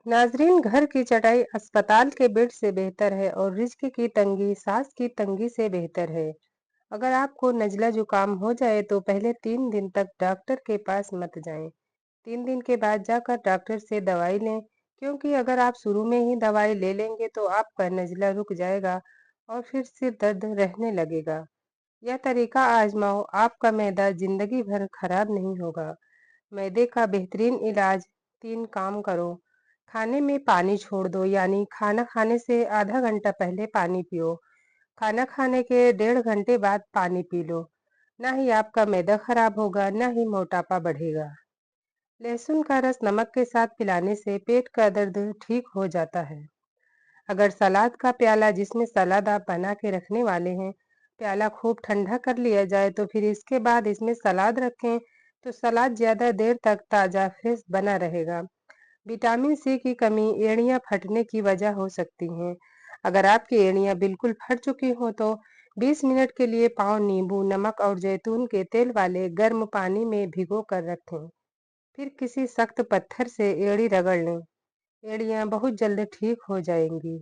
नाजरीन, घर की चटाई अस्पताल के बेड से बेहतर है और रिज्क की तंगी सांस की तंगी से बेहतर है। अगर आपको नजला जुकाम हो जाए तो पहले 3 दिन तक डॉक्टर के पास मत जाएं। 3 दिन के बाद जाकर डॉक्टर से दवाई लें, क्योंकि अगर आप शुरू में ही दवाई ले लेंगे तो आपका नजला रुक जाएगा और फिर सिर दर्द रहने लगेगा। यह तरीका आजमाओ, आपका मैदा जिंदगी भर खराब नहीं होगा। मैदे का बेहतरीन इलाज। 3 काम करो। खाने में पानी छोड़ दो, यानी खाना खाने से आधा घंटा पहले पानी पियो। खाना खाने के 1.5 घंटे बाद पानी पी लो। ना ही आपका मैदा खराब होगा, ना ही मोटापा बढ़ेगा। लहसुन का रस नमक के साथ पिलाने से पेट का दर्द ठीक हो जाता है। अगर सलाद का प्याला, जिसमें सलाद आप बना के रखने वाले हैं, प्याला खूब ठंडा कर लिया जाए तो फिर इसके बाद इसमें सलाद रखें तो सलाद ज्यादा देर तक ताजा फ्रेश बना रहेगा। विटामिन सी की कमी एड़ियां फटने की वजह हो सकती हैं। अगर आपकी एड़ियां बिल्कुल फट चुकी हो तो 20 मिनट के लिए पाव नींबू, नमक और जैतून के तेल वाले गर्म पानी में भिगो कर रखें। फिर किसी सख्त पत्थर से एड़ी रगड़ लें। एड़ियां बहुत जल्द ठीक हो जाएंगी।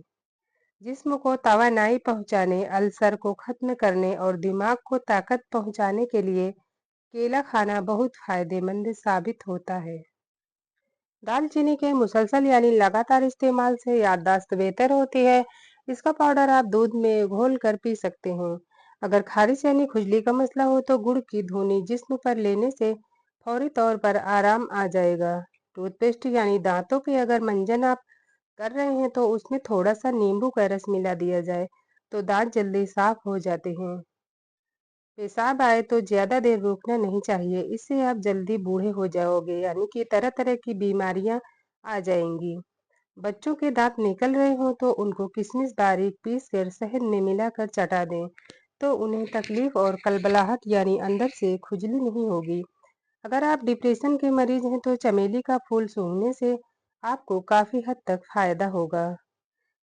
जिस्म को तवानाई पहुंचाने, अल्सर को खत्म करने और दिमाग को ताकत पहुंचाने के लिए केला खाना बहुत फायदेमंद साबित होता है। दालचीनी के मुसलसल यानी लगातार इस्तेमाल से याददाश्त बेहतर होती है। इसका पाउडर आप दूध में घोल कर पी सकते हैं। अगर खारिश यानी खुजली का मसला हो तो गुड़ की धुनी जिस्म पर लेने से फौरी तौर पर आराम आ जाएगा। टूथपेस्ट यानी दांतों की अगर मंजन आप कर रहे हैं तो उसमें थोड़ा सा नींबू का रस मिला दिया जाए तो दांत जल्दी साफ हो जाते हैं। पेशाब आए तो ज्यादा देर रुकना नहीं चाहिए, इससे आप जल्दी बूढ़े हो जाओगे, यानी कि तरह तरह की बीमारियां आ जाएंगी। बच्चों के दांत निकल रहे हो तो उनको किशमिश बारीक पीस कर शहद में मिलाकर चटा दें, तो उन्हें तकलीफ और कलबलाहट यानी अंदर से खुजली नहीं होगी। अगर आप डिप्रेशन के मरीज हैं तो चमेली का फूल सूंघने से आपको काफी हद तक फायदा होगा।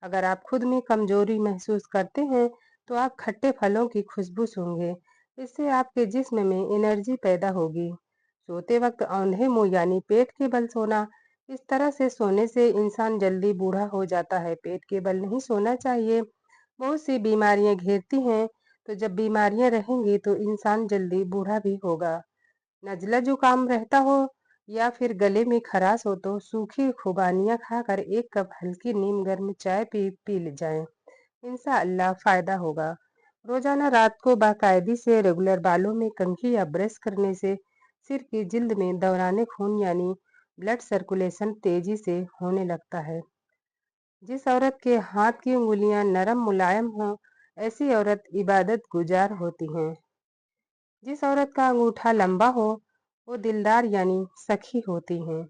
अगर आप खुद में कमजोरी महसूस करते हैं तो आप खट्टे फलों की खुशबू सूंघें, इससे आपके जिस्म में एनर्जी पैदा होगी। सोते वक्त औंधे मुंह यानी पेट के बल सोना। इस तरह से सोने से इंसान जल्दी बूढ़ा हो जाता है। पेट के बल नहीं सोना चाहिए। बहुत सी बीमारियां घेरती हैं, तो जब बीमारियां रहेंगी तो इंसान जल्दी बूढ़ा भी होगा। नज़ला जुकाम रहता हो या फिर गले में खराश हो तो सूखी खुबानियां खाकर 1 कप हल्की नीम गर्म चाय पी ले जाएं। इंशाअल्लाह फायदा होगा। रोजाना रात को बाकायदी से रेगुलर बालों में कंघी या ब्रश करने से सिर की जिल्द में दौरान खून यानी ब्लड सर्कुलेशन तेजी से होने लगता है। जिस औरत के हाथ की उंगलियां नरम मुलायम हों, ऐसी औरत इबादत गुजार होती हैं। जिस औरत का अंगूठा लंबा हो, वो दिलदार यानी सखी होती हैं।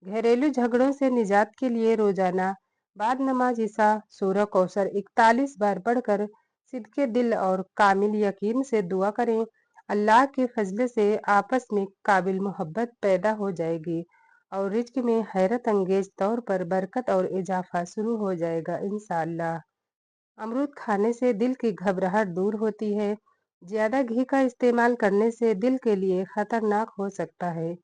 घरेलू झगड़ों से निजात के लिए रोजाना बाद नमाज ईशा सूरह कौसर 41 बार पढ़कर सिद्के दिल और कामिल यकीन से दुआ करें। अल्लाह के फजल से आपस में काबिल मोहब्बत पैदा हो जाएगी और रिज्क में हैरत अंगेज तौर पर बरकत और इजाफा शुरू हो जाएगा इंशाअल्लाह। अमरूद खाने से दिल की घबराहट दूर होती है। ज्यादा घी का इस्तेमाल करने से दिल के लिए खतरनाक हो सकता है।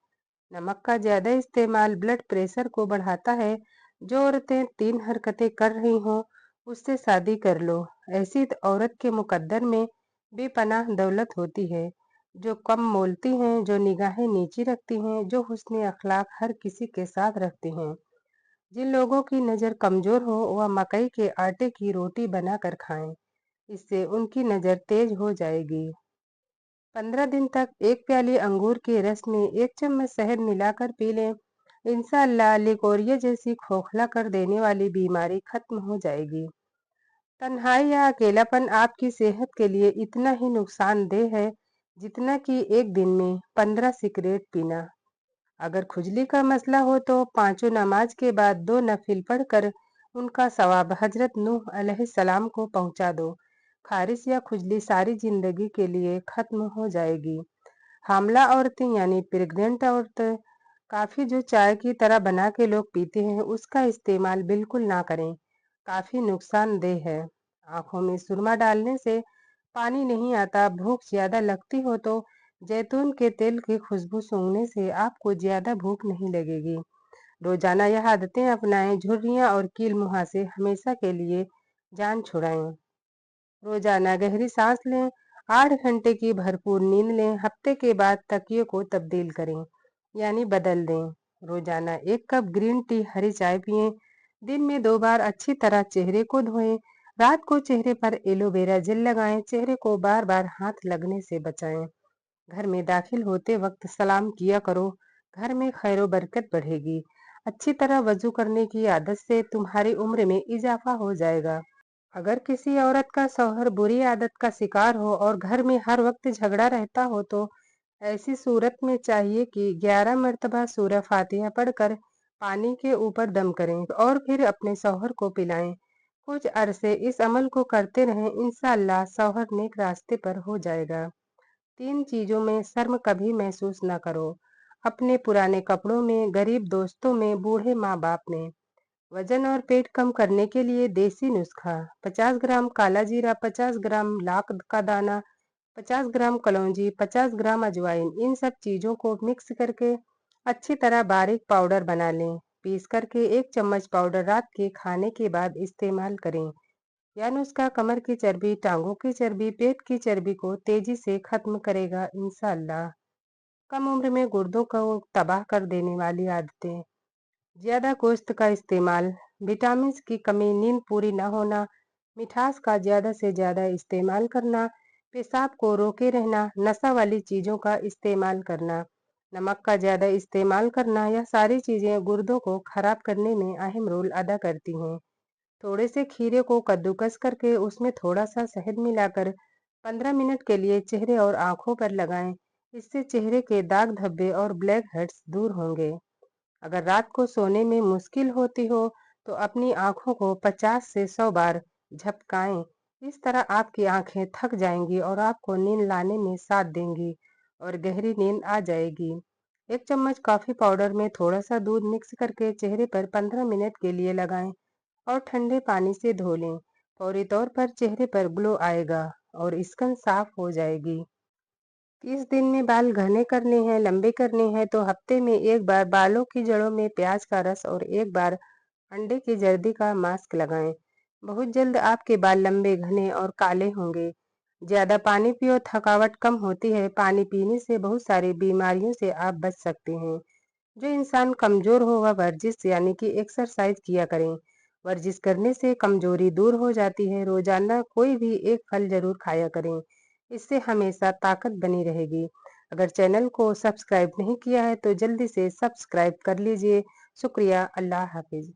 नमक का ज्यादा इस्तेमाल ब्लड प्रेशर को बढ़ाता है। जो औरतें 3 हरकतें कर रही हों, उससे शादी कर लो। ऐसी औरत के मुकद्दर में बेपनाह दौलत होती है। जो कम बोलती हैं, जो निगाहें नीची रखती हैं, जो हुस्न अखलाक हर किसी के साथ रखती हैं। जिन लोगों की नज़र कमजोर हो वह मकई के आटे की रोटी बनाकर खाएं, इससे उनकी नज़र तेज हो जाएगी। 15 दिन तक 1 प्याली अंगूर के रस में 1 चम्मच शहद मिलाकर पी लें। इंशाअल्लाह लिकोरिया जैसी खोखला कर देने वाली बीमारी खत्म हो जाएगी। तन्हाई या अकेलापन आपकी सेहत के लिए इतना ही नुकसानदेह है जितना कि एक दिन में 15 सिगरेट पीना। अगर खुजली का मसला हो तो 5 नमाज के बाद 2 नफिल पढ़कर उनका सवाब हजरत नूह अलैहिस्सलाम को पहुंचा दो। खारिश या खुजली सारी जिंदगी के लिए खत्म हो जाएगी। हामला औरतें यानी प्रेग्नेंट औरतें काफी जो चाय की तरह बना के लोग पीते हैं, उसका इस्तेमाल बिल्कुल ना करें। काफी नुकसानदेह है। आंखों में सुरमा डालने से पानी नहीं आता। भूख ज्यादा लगती हो तो जैतून के तेल की खुशबू सूंघने से आपको ज्यादा भूख नहीं लगेगी। रोजाना यह आदतें अपनाएं, झुर्रियां और कील मुहासे हमेशा के लिए जान छुड़ाएं। रोजाना गहरी सांस लें, 8 घंटे की भरपूर नींद लें, हफ्ते के बाद तकिए को तब्दील करें यानी बदल दें। रोजाना 1 कप ग्रीन टी हरी चाय पिएं, दिन में 2 बार अच्छी तरह चेहरे को धोएं, रात को चेहरे पर एलोवेरा जेल लगाएं, चेहरे को बार बार हाथ लगने से बचाएं। घर में दाखिल होते वक्त सलाम किया करो, घर में खैरो बरकत बढ़ेगी। अच्छी तरह वजू करने की आदत से तुम्हारी उम्र में इजाफा हो जाएगा। अगर किसी औरत का शौहर बुरी आदत का शिकार हो और घर में हर वक्त झगड़ा रहता हो तो ऐसी सूरत में चाहिए कि 11 मर्तबा सूरह फातिहा पढ़कर पानी के ऊपर दम करें और फिर अपने शौहर को पिलाएं। कुछ अरसे इस अमल को करते रहें, इंशाअल्लाह शौहर नेक रास्ते पर हो जाएगा। 3 चीजों में शर्म कभी महसूस न करो, अपने पुराने कपड़ों में, गरीब दोस्तों में, बूढ़े माँ बाप में। वजन और पेट कम करने के लिए देसी नुस्खा: 50 ग्राम काला जीरा, 50 ग्राम लाख का दाना, 50 ग्राम कलौंजी, 50 ग्राम अजवाइन। इन सब चीजों को मिक्स करके अच्छी तरह बारीक पाउडर बना लें। पीस करके 1 चम्मच पाउडर रात के खाने के बाद इस्तेमाल करें। यह नुस्खा कमर की चर्बी, टांगों की चर्बी, पेट की चर्बी को तेजी से खत्म करेगा इंशाअल्लाह। कम उम्र में गुर्दों को तबाह कर देने वाली आदतें: ज्यादा गोश्त का इस्तेमाल, विटामिन की कमी, नींद पूरी न होना, मिठास का ज्यादा से ज्यादा इस्तेमाल करना, पेशाब को रोके रहना, नशा वाली चीजों का इस्तेमाल करना, नमक का ज्यादा इस्तेमाल करना, यह सारी चीजें गुर्दों को खराब करने में अहम रोल अदा करती हैं। थोड़े से खीरे को कद्दूकस करके उसमें थोड़ा सा शहद मिलाकर 15 मिनट के लिए चेहरे और आंखों पर लगाएं। इससे चेहरे के दाग धब्बे और ब्लैक हेड्स दूर होंगे। अगर रात को सोने में मुश्किल होती हो तो अपनी आंखों को 50 से 100 बार झपकाएं। इस तरह आपकी आंखें थक जाएंगी और आपको नींद लाने में साथ देंगी और गहरी नींद आ जाएगी। 1 चम्मच कॉफी पाउडर में थोड़ा सा दूध मिक्स करके चेहरे पर 15 मिनट के लिए लगाएं और ठंडे पानी से धो लें। फौरी तौर पर चेहरे पर ग्लो आएगा और स्किन साफ हो जाएगी। 30 दिन में बाल घने करने हैं, लंबे करने हैं तो हफ्ते में 1 बार बालों की जड़ों में प्याज का रस और 1 बार अंडे की जर्दी का मास्क लगाएं। बहुत जल्द आपके बाल लंबे, घने और काले होंगे। ज्यादा पानी पियो, थकावट कम होती है। पानी पीने से बहुत सारी बीमारियों से आप बच सकते हैं। जो इंसान कमजोर हो वह वर्जिश यानी कि एक्सरसाइज किया करें। वर्जिश करने से कमजोरी दूर हो जाती है। रोजाना कोई भी एक फल जरूर खाया करें, इससे हमेशा ताकत बनी रहेगी। अगर चैनल को सब्सक्राइब नहीं किया है तो जल्दी से सब्सक्राइब कर लीजिए। शुक्रिया। अल्लाह हाफिज।